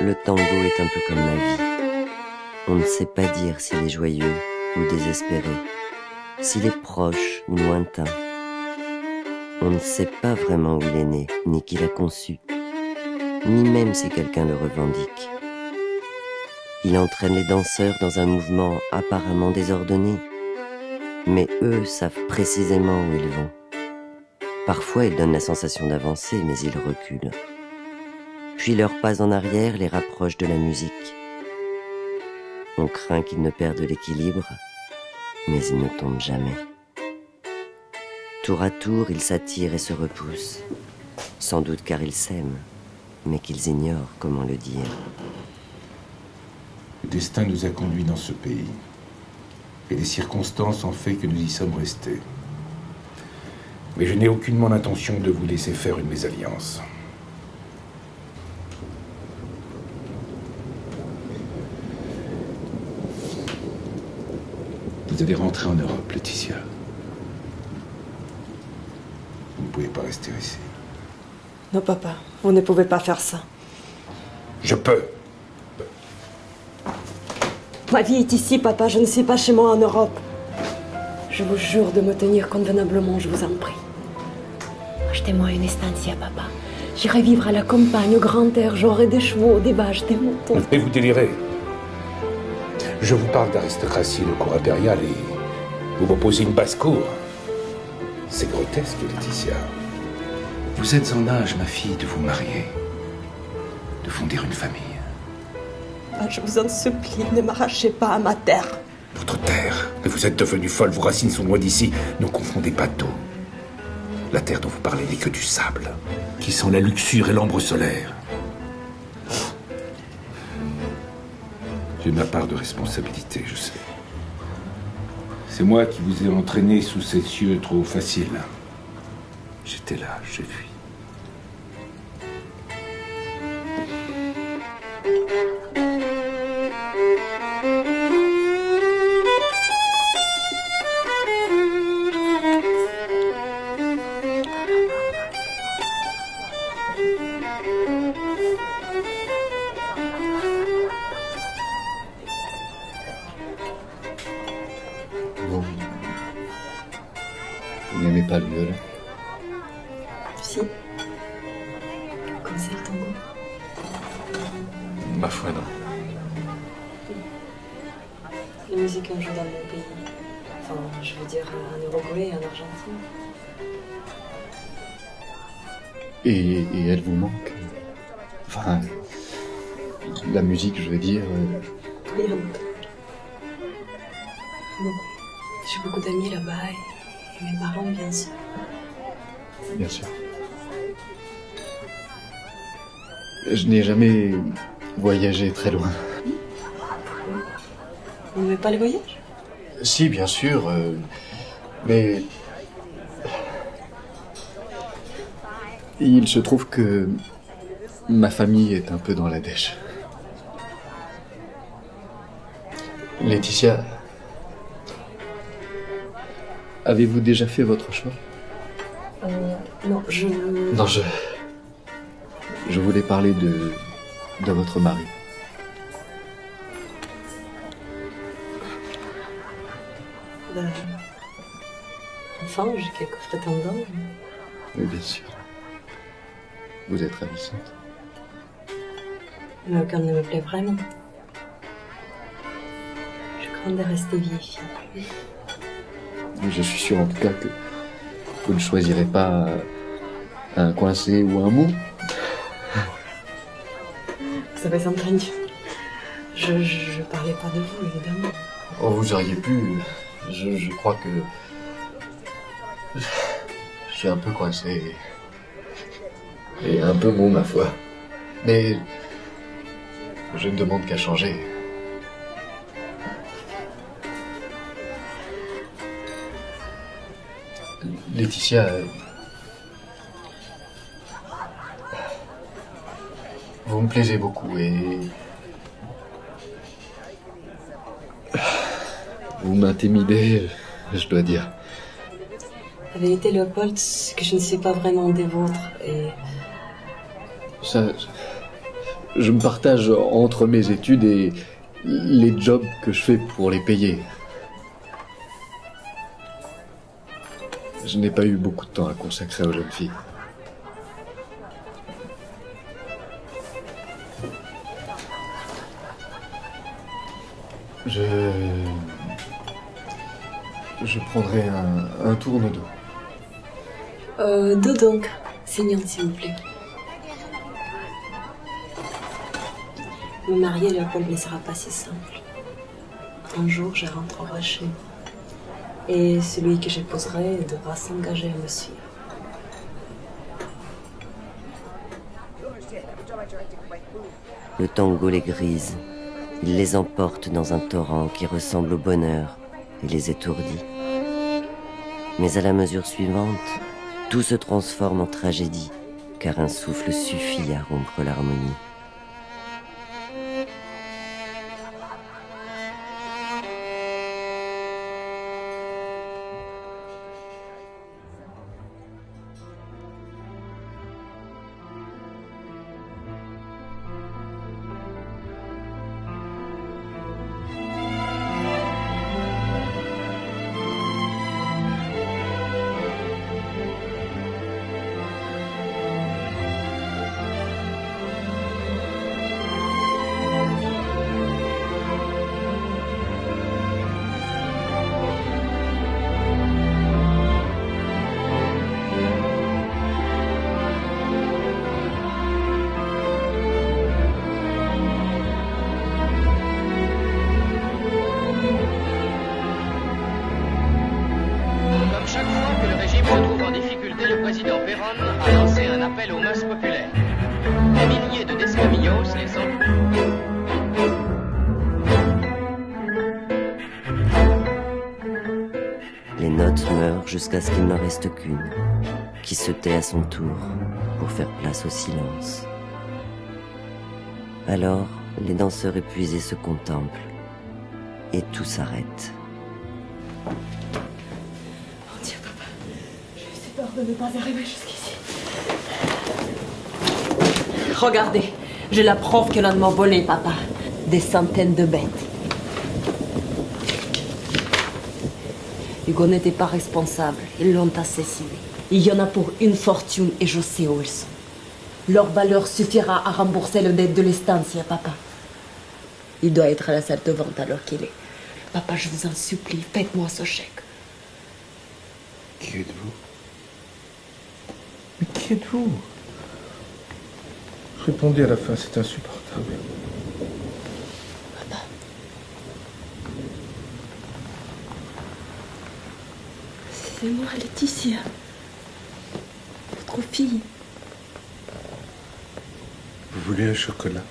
Le tango est un peu comme ma vie. On ne sait pas dire s'il est joyeux ou désespéré, s'il est proche ou lointain. On ne sait pas vraiment où il est né, ni qui l'a conçu, ni même si quelqu'un le revendique. Il entraîne les danseurs dans un mouvement apparemment désordonné, mais eux savent précisément où ils vont. Parfois, ils donnent la sensation d'avancer, mais ils reculent. Puis leurs pas en arrière les rapprochent de la musique. On craint qu'ils ne perdent l'équilibre, mais ils ne tombent jamais. Tour à tour, ils s'attirent et se repoussent, sans doute car ils s'aiment, mais qu'ils ignorent comment le dire. Le destin nous a conduits dans ce pays, et les circonstances ont fait que nous y sommes restés. Mais je n'ai aucunement l'intention de vous laisser faire une mésalliance. Vous allez rentrer en Europe, Laetitia. Vous ne pouvez pas rester ici. Non, papa, vous ne pouvez pas faire ça. Je peux. Ma vie est ici, papa, je ne suis pas chez moi en Europe. Je vous jure de me tenir convenablement, je vous en prie. Achetez-moi une estancia, papa. J'irai vivre à la campagne, au grand air, j'aurai des chevaux, des vaches, des moutons. Et vous délirez. Je vous parle d'aristocratie de cour impériale et vous m'opposez une basse-cour. C'est grotesque, Laetitia. Vous êtes en âge, ma fille, de vous marier, de fonder une famille. Je vous en supplie, ne m'arrachez pas à ma terre. Votre terre. Mais vous êtes devenue folle, vos racines sont loin d'ici. Ne confondez pas d'eau. La terre dont vous parlez n'est que du sable, qui sent la luxure et l'ambre solaire. J'ai ma part de responsabilité, je sais. C'est moi qui vous ai entraîné sous ces cieux trop faciles. J'étais là, j'ai fui. Vous n'aimez pas le violon? Si. Comme c'est le tango. Ma foi, non. La musique qu'on joue dans mon pays. Enfin, je veux dire en Uruguay et en Argentine. Et elle vous manque? Enfin, la musique, je veux dire... Rien d'autre. Bon, j'ai beaucoup d'amis là-bas et mes parents, bien sûr. Bien sûr. Je n'ai jamais voyagé très loin. Vous n'aimez pas les voyages? Si, bien sûr, mais... Il se trouve que ma famille est un peu dans la dèche. Laetitia, avez-vous déjà fait votre choix? Non, Non, je voulais parler de votre mari. Enfin, j'ai quelques prétendants. Oui, bien sûr. Vous êtes ravissante. Mais aucun ne me plaît vraiment. Je crains de rester vieille fille. Je suis sûr en tout cas que vous ne choisirez pas un coincé ou un mou. Vous avez entendu. Je parlais pas de vous, évidemment. Oh, vous auriez pu. Je crois que... Je suis un peu coincé. Et un peu mou, ma foi. Mais... je ne demande qu'à changer. Laetitia... Vous me plaisez beaucoup et... Vous m'intimidez, je dois dire. La vérité, Léopold, c'est que je ne suis pas vraiment des vôtres et... Ça... Je me partage entre mes études et les jobs que je fais pour les payer. Je n'ai pas eu beaucoup de temps à consacrer aux jeunes filles. Je prendrai un tourne d'eau. Deux donc, Seigneur, s'il vous plaît. Me marier, le compte ne sera pas si simple. Un jour, je rentrerai chez moi. Et celui que j'épouserai devra s'engager à me suivre. Le tango les grise. Il les emporte dans un torrent qui ressemble au bonheur et les étourdit. Mais à la mesure suivante, tout se transforme en tragédie, car un souffle suffit à rompre l'harmonie. Les notes meurent jusqu'à ce qu'il n'en reste qu'une, qui se tait à son tour pour faire place au silence. Alors, les danseurs épuisés se contemplent et tout s'arrête. Oh Dieu, papa, j'ai si peur de ne pas arriver jusqu'ici. Regardez, j'ai la preuve que l'on m'a volé, papa. Des centaines de bêtes. Hugo n'était pas responsable, ils l'ont assassiné. Il y en a pour une fortune et je sais où ils sont. Leur valeur suffira à rembourser le dette de l'estancia, papa. Il doit être à la salle de vente alors qu'il est. Papa, je vous en supplie, faites-moi ce chèque. Qui êtes-vous? Mais qui êtes-vous? Répondez à la fin, c'est insupportable. Papa. C'est moi, Laetitia. Votre fille. Vous voulez un chocolat?